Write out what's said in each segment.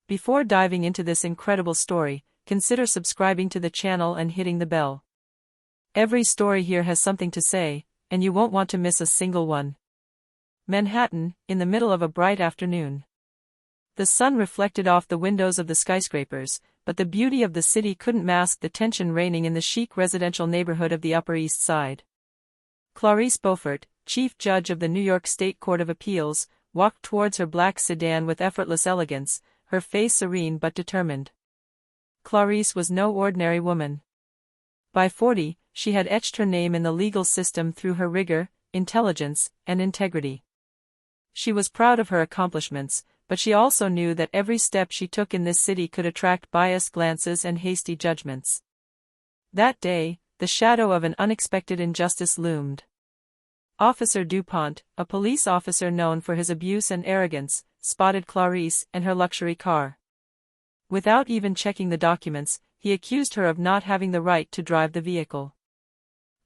Before diving into this incredible story, consider subscribing to the channel and hitting the bell. Every story here has something to say, and you won't want to miss a single one. Manhattan, in the middle of a bright afternoon. The sun reflected off the windows of the skyscrapers, but the beauty of the city couldn't mask the tension reigning in the chic residential neighborhood of the Upper East Side. Clarice Beaufort, Chief Judge of the New York State Court of Appeals, walked towards her black sedan with effortless elegance, her face serene but determined. Clarice was no ordinary woman. By 40, she had etched her name in the legal system through her rigor, intelligence, and integrity. She was proud of her accomplishments, but she also knew that every step she took in this city could attract biased glances and hasty judgments. That day, the shadow of an unexpected injustice loomed. Officer DuPont, a police officer known for his abuse and arrogance, spotted Clarice and her luxury car. Without even checking the documents, he accused her of not having the right to drive the vehicle.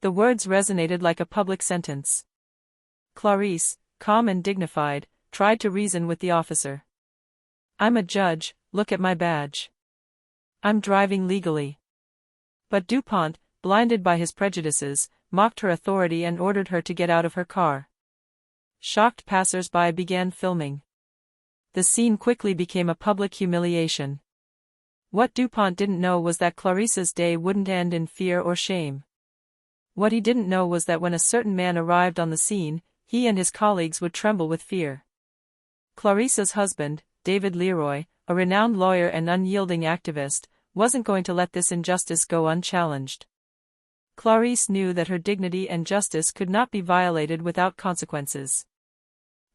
The words resonated like a public sentence. Clarice, calm and dignified, tried to reason with the officer. "I'm a judge, look at my badge. I'm driving legally." But DuPont, blinded by his prejudices, mocked her authority and ordered her to get out of her car. Shocked passers-by began filming. The scene quickly became a public humiliation. What DuPont didn't know was that Clarice's day wouldn't end in fear or shame. What he didn't know was that when a certain man arrived on the scene, he and his colleagues would tremble with fear. Clarice's husband, David Leroy, a renowned lawyer and unyielding activist, wasn't going to let this injustice go unchallenged. Clarice knew that her dignity and justice could not be violated without consequences.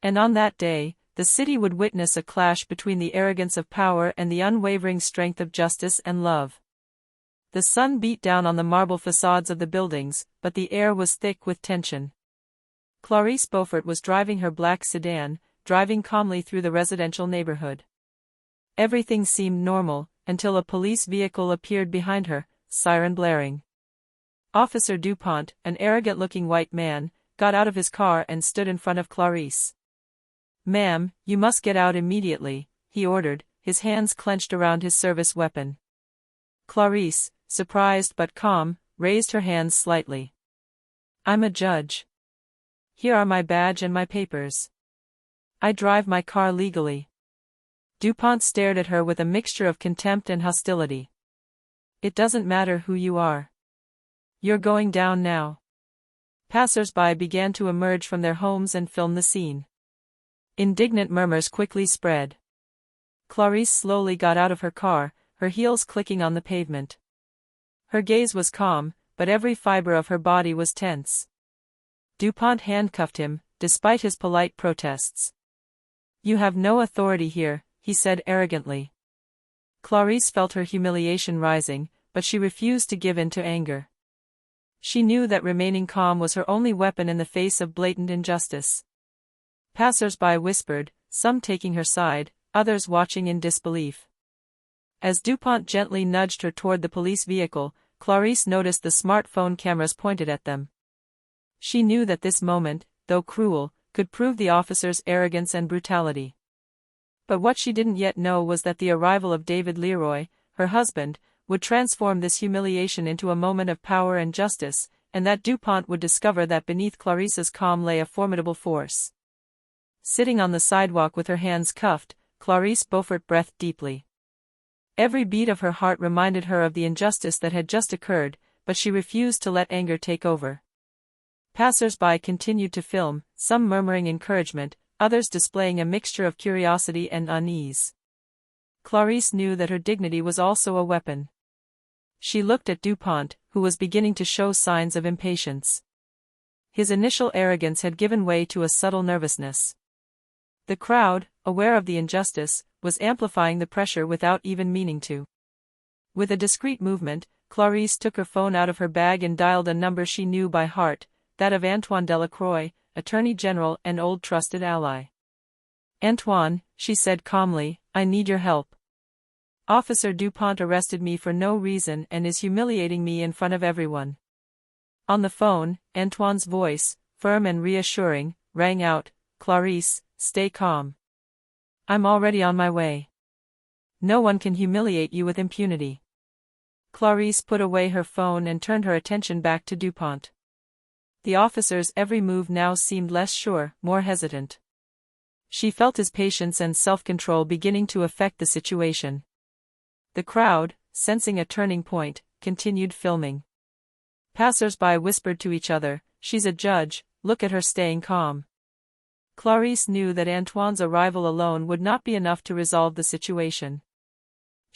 And on that day, the city would witness a clash between the arrogance of power and the unwavering strength of justice and love. The sun beat down on the marble facades of the buildings, but the air was thick with tension. Clarice Beaufort was driving her black sedan, driving calmly through the residential neighborhood. Everything seemed normal, until a police vehicle appeared behind her, siren blaring. Officer DuPont, an arrogant-looking white man, got out of his car and stood in front of Clarice. "Ma'am, you must get out immediately," he ordered, his hands clenched around his service weapon. Clarice, surprised but calm, raised her hands slightly. "I'm a judge. Here are my badge and my papers. I drive my car legally." DuPont stared at her with a mixture of contempt and hostility. "It doesn't matter who you are. You're going down now." Passers-by began to emerge from their homes and film the scene. Indignant murmurs quickly spread. Clarice slowly got out of her car, her heels clicking on the pavement. Her gaze was calm, but every fiber of her body was tense. DuPont handcuffed him, despite his polite protests. "You have no authority here," he said arrogantly. Clarice felt her humiliation rising, but she refused to give in to anger. She knew that remaining calm was her only weapon in the face of blatant injustice. Passers-by whispered, some taking her side, others watching in disbelief. As DuPont gently nudged her toward the police vehicle, Clarice noticed the smartphone cameras pointed at them. She knew that this moment, though cruel, could prove the officer's arrogance and brutality. But what she didn't yet know was that the arrival of David Leroy, her husband, would transform this humiliation into a moment of power and justice, and that DuPont would discover that beneath Clarice's calm lay a formidable force. Sitting on the sidewalk with her hands cuffed, Clarice Beaufort breathed deeply. Every beat of her heart reminded her of the injustice that had just occurred, but she refused to let anger take over. Passers-by continued to film, some murmuring encouragement, others displaying a mixture of curiosity and unease. Clarice knew that her dignity was also a weapon. She looked at DuPont, who was beginning to show signs of impatience. His initial arrogance had given way to a subtle nervousness. The crowd, aware of the injustice, was amplifying the pressure without even meaning to. With a discreet movement, Clarice took her phone out of her bag and dialed a number she knew by heart, that of Antoine Delacroix, Attorney General and old trusted ally. "Antoine," she said calmly, "I need your help. Officer DuPont arrested me for no reason and is humiliating me in front of everyone." On the phone, Antoine's voice, firm and reassuring, rang out, "Clarice, stay calm. I'm already on my way. No one can humiliate you with impunity. Clarice put away her phone and turned her attention back to DuPont. The officer's every move now seemed less sure, more hesitant. She felt his patience and self-control beginning to affect the situation. The crowd, sensing a turning point, continued filming. Passers-by whispered to each other, "She's a judge, look at her staying calm." Clarice knew that Antoine's arrival alone would not be enough to resolve the situation.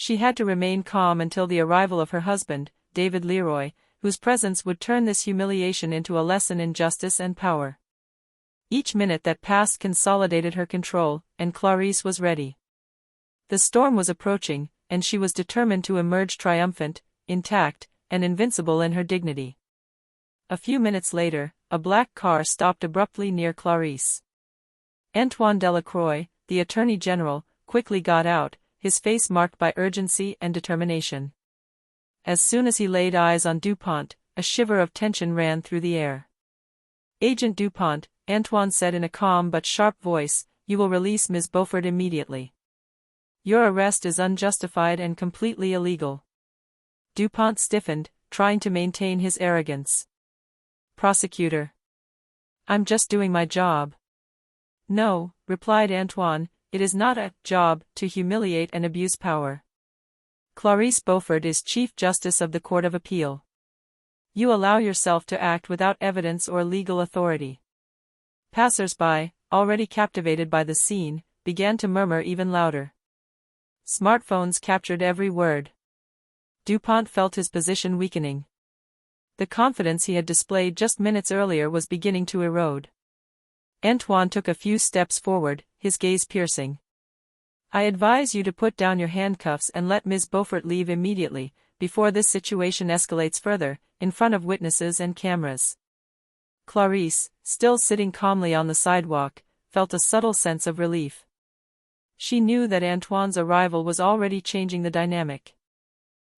She had to remain calm until the arrival of her husband, David Leroy, whose presence would turn this humiliation into a lesson in justice and power. Each minute that passed consolidated her control, and Clarice was ready. The storm was approaching, and she was determined to emerge triumphant, intact, and invincible in her dignity. A few minutes later, a black car stopped abruptly near Clarice. Antoine Delacroix, the Attorney General, quickly got out, his face marked by urgency and determination. As soon as he laid eyes on DuPont, a shiver of tension ran through the air. "Agent DuPont," Antoine said in a calm but sharp voice, "you will release Ms. Beaufort immediately. Your arrest is unjustified and completely illegal." DuPont stiffened, trying to maintain his arrogance. "Prosecutor. I'm just doing my job." "No," replied Antoine, "it is not a job to humiliate and abuse power. Clarice Beaufort is Chief Justice of the Court of Appeal. You allow yourself to act without evidence or legal authority." Passers-by, already captivated by the scene, began to murmur even louder. Smartphones captured every word. DuPont felt his position weakening. The confidence he had displayed just minutes earlier was beginning to erode. Antoine took a few steps forward, his gaze piercing. "I advise you to put down your handcuffs and let Ms. Beaufort leave immediately, before this situation escalates further, in front of witnesses and cameras." Clarice, still sitting calmly on the sidewalk, felt a subtle sense of relief. She knew that Antoine's arrival was already changing the dynamic.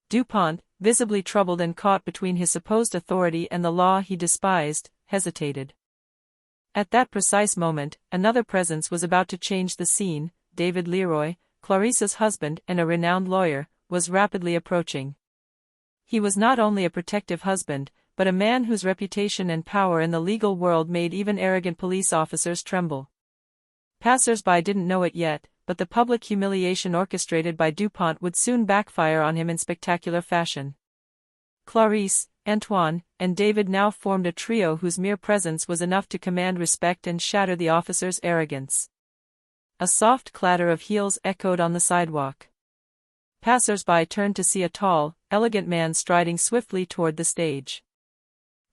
DuPont, visibly troubled and caught between his supposed authority and the law he despised, hesitated. At that precise moment, another presence was about to change the scene. David Leroy, Clarice's husband and a renowned lawyer, was rapidly approaching. He was not only a protective husband, but a man whose reputation and power in the legal world made even arrogant police officers tremble. Passers-by didn't know it yet, but the public humiliation orchestrated by DuPont would soon backfire on him in spectacular fashion. Clarice, Antoine, and David now formed a trio whose mere presence was enough to command respect and shatter the officer's arrogance. A soft clatter of heels echoed on the sidewalk. Passers-by turned to see a tall, elegant man striding swiftly toward the stage.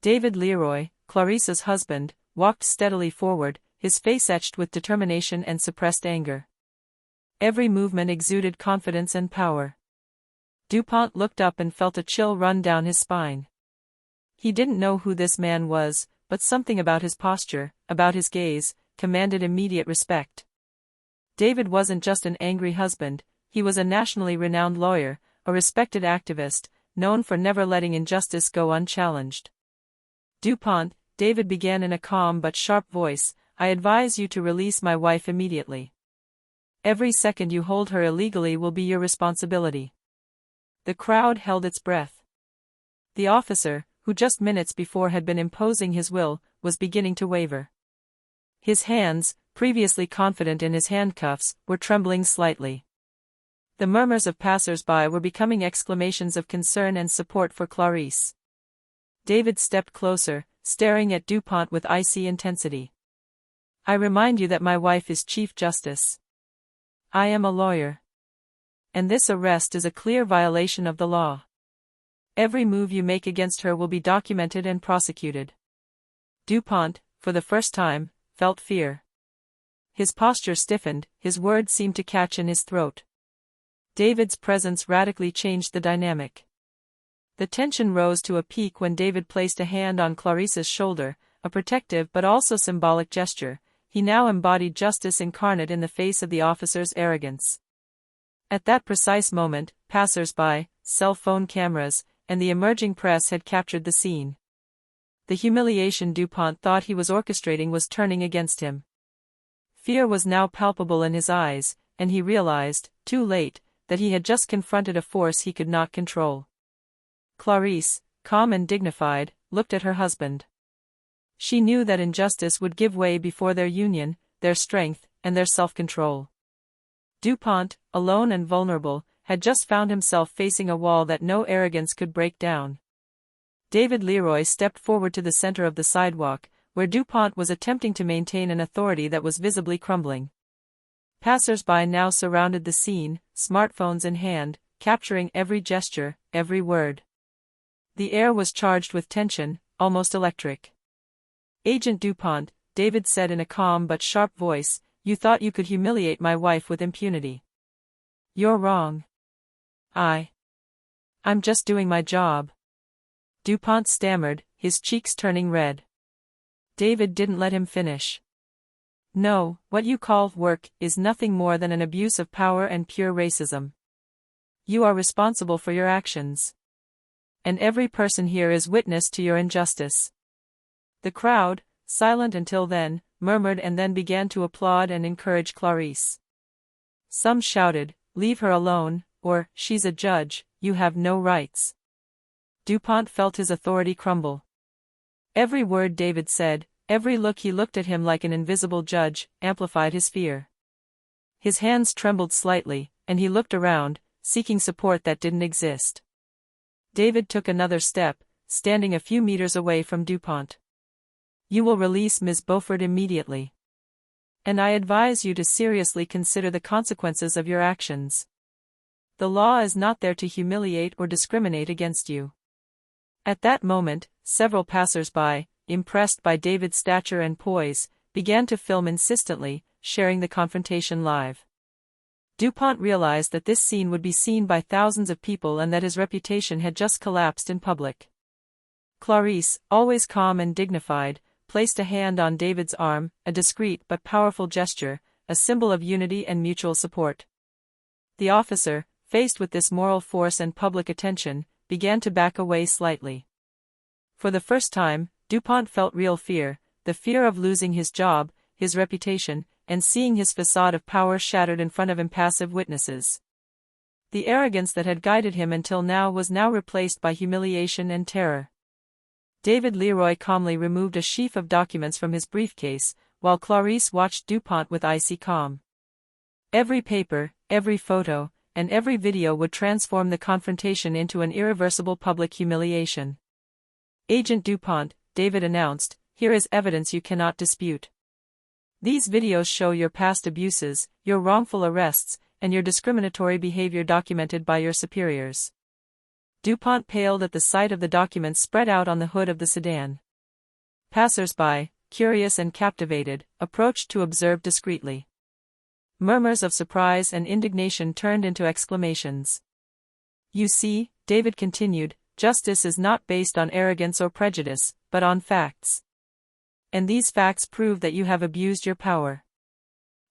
David Leroy, Clarice's husband, walked steadily forward, his face etched with determination and suppressed anger. Every movement exuded confidence and power. DuPont looked up and felt a chill run down his spine. He didn't know who this man was, but something about his posture, about his gaze, commanded immediate respect. David wasn't just an angry husband, he was a nationally renowned lawyer, a respected activist, known for never letting injustice go unchallenged. "DuPont," David began in a calm but sharp voice, "I advise you to release my wife immediately. Every second you hold her illegally will be your responsibility." The crowd held its breath. The officer, who just minutes before had been imposing his will, was beginning to waver. His hands, previously confident in his handcuffs, were trembling slightly. The murmurs of passers-by were becoming exclamations of concern and support for Clarice. David stepped closer, staring at DuPont with icy intensity. "I remind you that my wife is Chief Justice. I am a lawyer. And this arrest is a clear violation of the law. Every move you make against her will be documented and prosecuted." DuPont, for the first time, felt fear. His posture stiffened, his words seemed to catch in his throat. David's presence radically changed the dynamic. The tension rose to a peak when David placed a hand on Clarice's shoulder, a protective but also symbolic gesture. He now embodied justice incarnate in the face of the officer's arrogance. At that precise moment, passers-by, cell phone cameras, and the emerging press had captured the scene. The humiliation DuPont thought he was orchestrating was turning against him. Fear was now palpable in his eyes, and he realized, too late, that he had just confronted a force he could not control. Clarice, calm and dignified, looked at her husband. She knew that injustice would give way before their union, their strength, and their self-control. DuPont, alone and vulnerable, had just found himself facing a wall that no arrogance could break down. David Leroy stepped forward to the center of the sidewalk, where DuPont was attempting to maintain an authority that was visibly crumbling. Passers-by now surrounded the scene, smartphones in hand, capturing every gesture, every word. The air was charged with tension, almost electric. "Agent DuPont," David said in a calm but sharp voice, "you thought you could humiliate my wife with impunity. You're wrong. I'm just doing my job." DuPont stammered, his cheeks turning red. David didn't let him finish. "No, what you call work is nothing more than an abuse of power and pure racism. You are responsible for your actions. And every person here is witness to your injustice." The crowd, silent until then, murmured and then began to applaud and encourage Clarice. Some shouted, "Leave her alone," or, "She's a judge, you have no rights." DuPont felt his authority crumble. Every word David said, every look he looked at him like an invisible judge, amplified his fear. His hands trembled slightly, and he looked around, seeking support that didn't exist. David took another step, standing a few meters away from DuPont. "You will release Ms. Beaufort immediately. And I advise you to seriously consider the consequences of your actions. The law is not there to humiliate or discriminate against you." At that moment, several passers-by, impressed by David's stature and poise, began to film insistently, sharing the confrontation live. DuPont realized that this scene would be seen by thousands of people and that his reputation had just collapsed in public. Clarice, always calm and dignified, placed a hand on David's arm, a discreet but powerful gesture, a symbol of unity and mutual support. The officer, faced with this moral force and public attention, began to back away slightly. For the first time, DuPont felt real fear, the fear of losing his job, his reputation, and seeing his facade of power shattered in front of impassive witnesses. The arrogance that had guided him until now was now replaced by humiliation and terror. David Leroy calmly removed a sheaf of documents from his briefcase, while Clarice watched DuPont with icy calm. Every paper, every photo, and every video would transform the confrontation into an irreversible public humiliation. "Agent DuPont," David announced, "here is evidence you cannot dispute. These videos show your past abuses, your wrongful arrests, and your discriminatory behavior documented by your superiors." DuPont paled at the sight of the documents spread out on the hood of the sedan. Passers-by, curious and captivated, approached to observe discreetly. Murmurs of surprise and indignation turned into exclamations. "You see," David continued, "justice is not based on arrogance or prejudice, but on facts. And these facts prove that you have abused your power."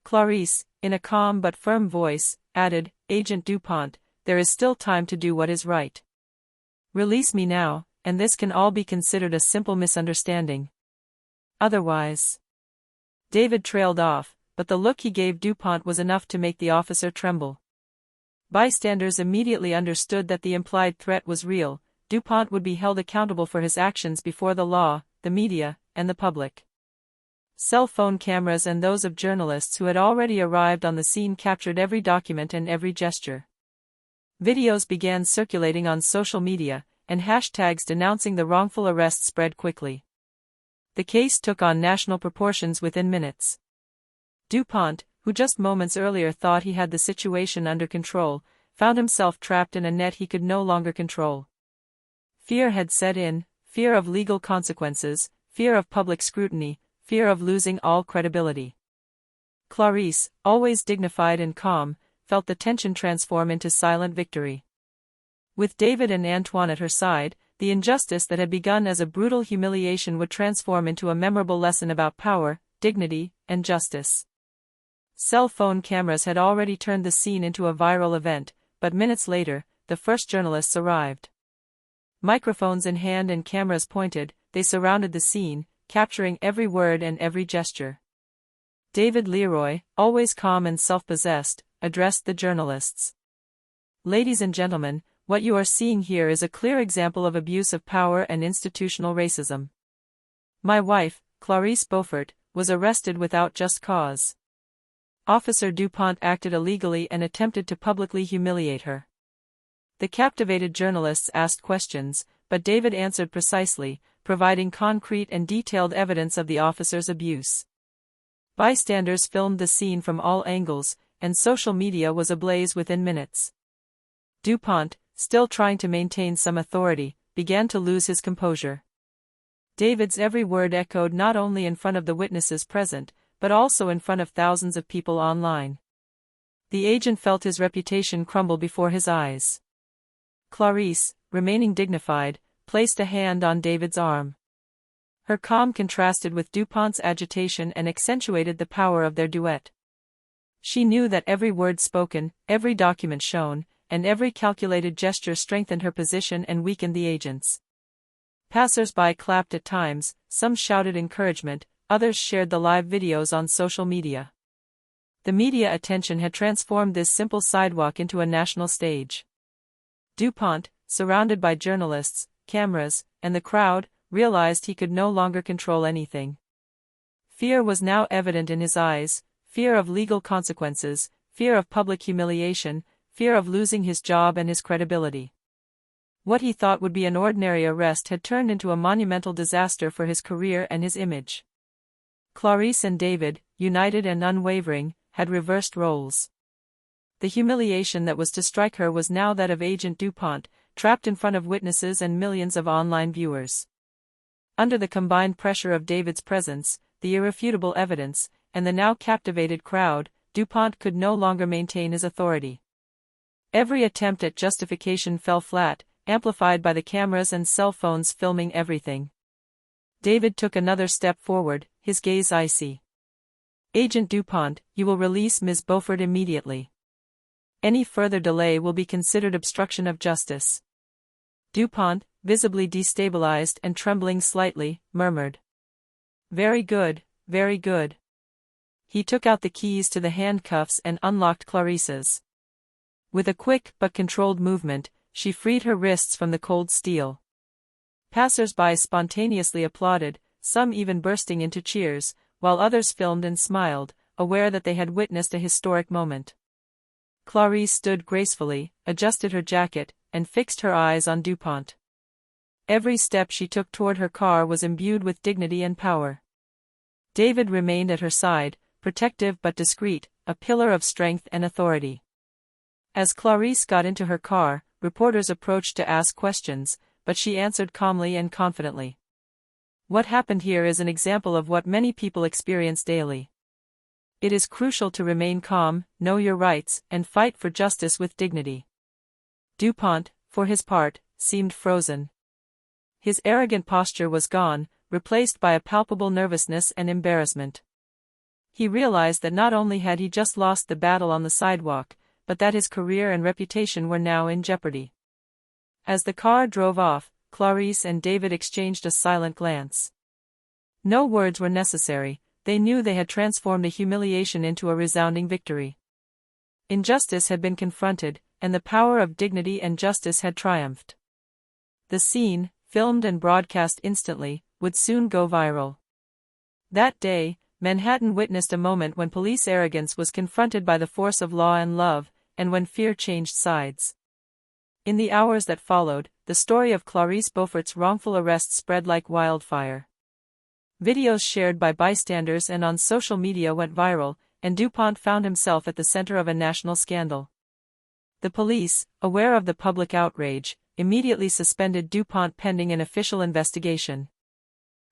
Clarice, in a calm but firm voice, added, "Agent DuPont, there is still time to do what is right. Release me now, and this can all be considered a simple misunderstanding. Otherwise..." David trailed off, but the look he gave DuPont was enough to make the officer tremble. Bystanders immediately understood that the implied threat was real. DuPont would be held accountable for his actions before the law, the media, and the public. Cell phone cameras and those of journalists who had already arrived on the scene captured every document and every gesture. Videos began circulating on social media, and hashtags denouncing the wrongful arrest spread quickly. The case took on national proportions within minutes. DuPont, who just moments earlier thought he had the situation under control, found himself trapped in a net he could no longer control. Fear had set in, fear of legal consequences, fear of public scrutiny, fear of losing all credibility. Clarice, always dignified and calm, felt the tension transform into silent victory. With David and Antoine at her side, the injustice that had begun as a brutal humiliation would transform into a memorable lesson about power, dignity, and justice. Cell phone cameras had already turned the scene into a viral event, but minutes later, the first journalists arrived. Microphones in hand and cameras pointed, they surrounded the scene, capturing every word and every gesture. David Leroy, always calm and self-possessed, addressed the journalists. Ladies and gentlemen, what you are seeing here is a clear example of abuse of power and institutional racism. My wife, Clarice Beaufort, was arrested without just cause. Officer DuPont acted illegally and attempted to publicly humiliate her. The captivated journalists asked questions, but David answered precisely, providing concrete and detailed evidence of the officer's abuse. Bystanders filmed the scene from all angles, and social media was ablaze within minutes. DuPont, still trying to maintain some authority, began to lose his composure. David's every word echoed not only in front of the witnesses present, but also in front of thousands of people online. The agent felt his reputation crumble before his eyes. Clarice, remaining dignified, placed a hand on David's arm. Her calm contrasted with DuPont's agitation and accentuated the power of their duet. She knew that every word spoken, every document shown, and every calculated gesture strengthened her position and weakened the agent's. Passers-by clapped at times, some shouted encouragement, others shared the live videos on social media. The media attention had transformed this simple sidewalk into a national stage. DuPont, surrounded by journalists, cameras, and the crowd, realized he could no longer control anything. Fear was now evident in his eyes, fear of legal consequences, fear of public humiliation, fear of losing his job and his credibility. What he thought would be an ordinary arrest had turned into a monumental disaster for his career and his image. Clarice and David, united and unwavering, had reversed roles. The humiliation that was to strike her was now that of Agent DuPont, trapped in front of witnesses and millions of online viewers. Under the combined pressure of David's presence, the irrefutable evidence, and the now captivated crowd, DuPont could no longer maintain his authority. Every attempt at justification fell flat, amplified by the cameras and cell phones filming everything. David took another step forward, his gaze icy. "Agent DuPont, you will release Ms. Beaufort immediately. Any further delay will be considered obstruction of justice." DuPont, visibly destabilized and trembling slightly, murmured, very good." He took out the keys to the handcuffs and unlocked Clarice's. With a quick but controlled movement, she freed her wrists from the cold steel. Passers-by spontaneously applauded, some even bursting into cheers, while others filmed and smiled, aware that they had witnessed a historic moment. Clarice stood gracefully, adjusted her jacket, and fixed her eyes on DuPont. Every step she took toward her car was imbued with dignity and power. David remained at her side, protective but discreet, a pillar of strength and authority. As Clarice got into her car, reporters approached to ask questions, but she answered calmly and confidently. What happened here is an example of what many people experience daily. It is crucial to remain calm, know your rights, and fight for justice with dignity. DuPont, for his part, seemed frozen. His arrogant posture was gone, replaced by a palpable nervousness and embarrassment. He realized that not only had he just lost the battle on the sidewalk, but that his career and reputation were now in jeopardy. As the car drove off, Clarice and David exchanged a silent glance. No words were necessary, they knew they had transformed a humiliation into a resounding victory. Injustice had been confronted, and the power of dignity and justice had triumphed. The scene, filmed and broadcast instantly, would soon go viral. That day, Manhattan witnessed a moment when police arrogance was confronted by the force of law and love, and when fear changed sides. In the hours that followed, the story of Clarice Beaufort's wrongful arrest spread like wildfire. Videos shared by bystanders and on social media went viral, and DuPont found himself at the center of a national scandal. The police, aware of the public outrage, immediately suspended DuPont pending an official investigation.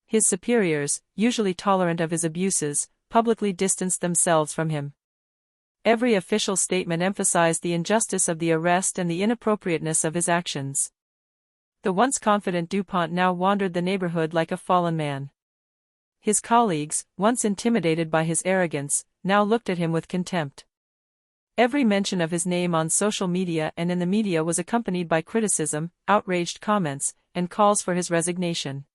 His superiors, usually tolerant of his abuses, publicly distanced themselves from him. Every official statement emphasized the injustice of the arrest and the inappropriateness of his actions. The once confident DuPont now wandered the neighborhood like a fallen man. His colleagues, once intimidated by his arrogance, now looked at him with contempt. Every mention of his name on social media and in the media was accompanied by criticism, outraged comments, and calls for his resignation.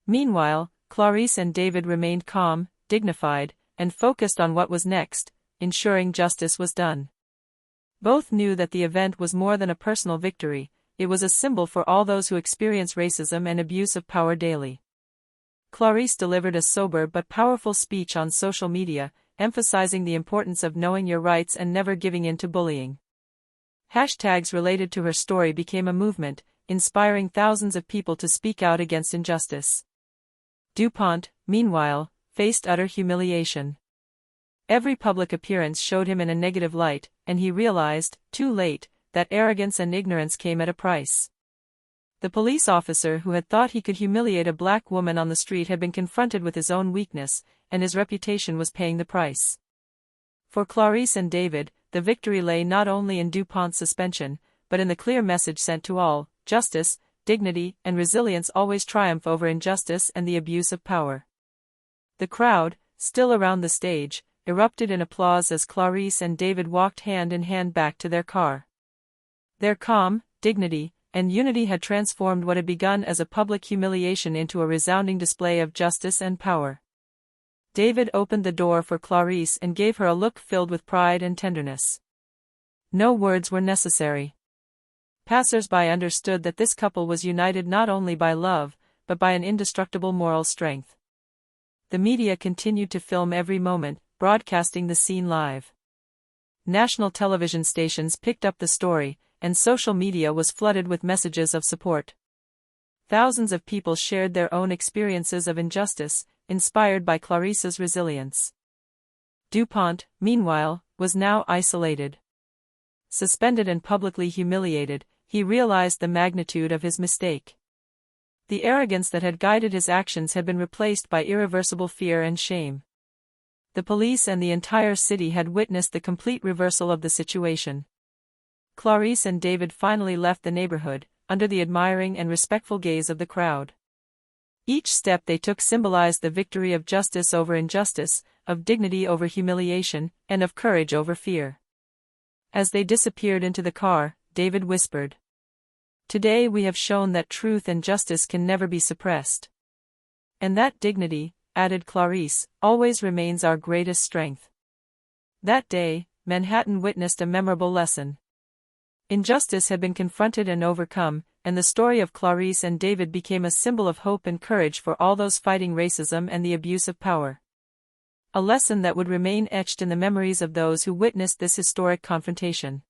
Meanwhile, Clarice and David remained calm, dignified, and focused on what was next, ensuring justice was done. Both knew that the event was more than a personal victory, it was a symbol for all those who experience racism and abuse of power daily. Clarice delivered a sober but powerful speech on social media, emphasizing the importance of knowing your rights and never giving in to bullying. Hashtags related to her story became a movement, inspiring thousands of people to speak out against injustice. DuPont, meanwhile, faced utter humiliation. Every public appearance showed him in a negative light, and he realized, too late, that arrogance and ignorance came at a price. The police officer who had thought he could humiliate a black woman on the street had been confronted with his own weakness, and his reputation was paying the price. For Clarice and David, the victory lay not only in DuPont's suspension, but in the clear message sent to all: justice, dignity, and resilience always triumph over injustice and the abuse of power. The crowd, still around the stage, erupted in applause as Clarice and David walked hand in hand back to their car. Their calm, dignity, and unity had transformed what had begun as a public humiliation into a resounding display of justice and power. David opened the door for Clarice and gave her a look filled with pride and tenderness. No words were necessary. Passers-by understood that this couple was united not only by love, but by an indestructible moral strength. The media continued to film every moment, broadcasting the scene live. National television stations picked up the story, and social media was flooded with messages of support. Thousands of people shared their own experiences of injustice, inspired by Clarice's resilience. DuPont, meanwhile, was now isolated. Suspended and publicly humiliated, he realized the magnitude of his mistake. The arrogance that had guided his actions had been replaced by irreversible fear and shame. The police and the entire city had witnessed the complete reversal of the situation. Clarice and David finally left the neighborhood, under the admiring and respectful gaze of the crowd. Each step they took symbolized the victory of justice over injustice, of dignity over humiliation, and of courage over fear. As they disappeared into the car, David whispered, "Today we have shown that truth and justice can never be suppressed. And that dignity," added Clarice, "always remains our greatest strength." That day, Manhattan witnessed a memorable lesson. Injustice had been confronted and overcome, and the story of Clarice and David became a symbol of hope and courage for all those fighting racism and the abuse of power. A lesson that would remain etched in the memories of those who witnessed this historic confrontation.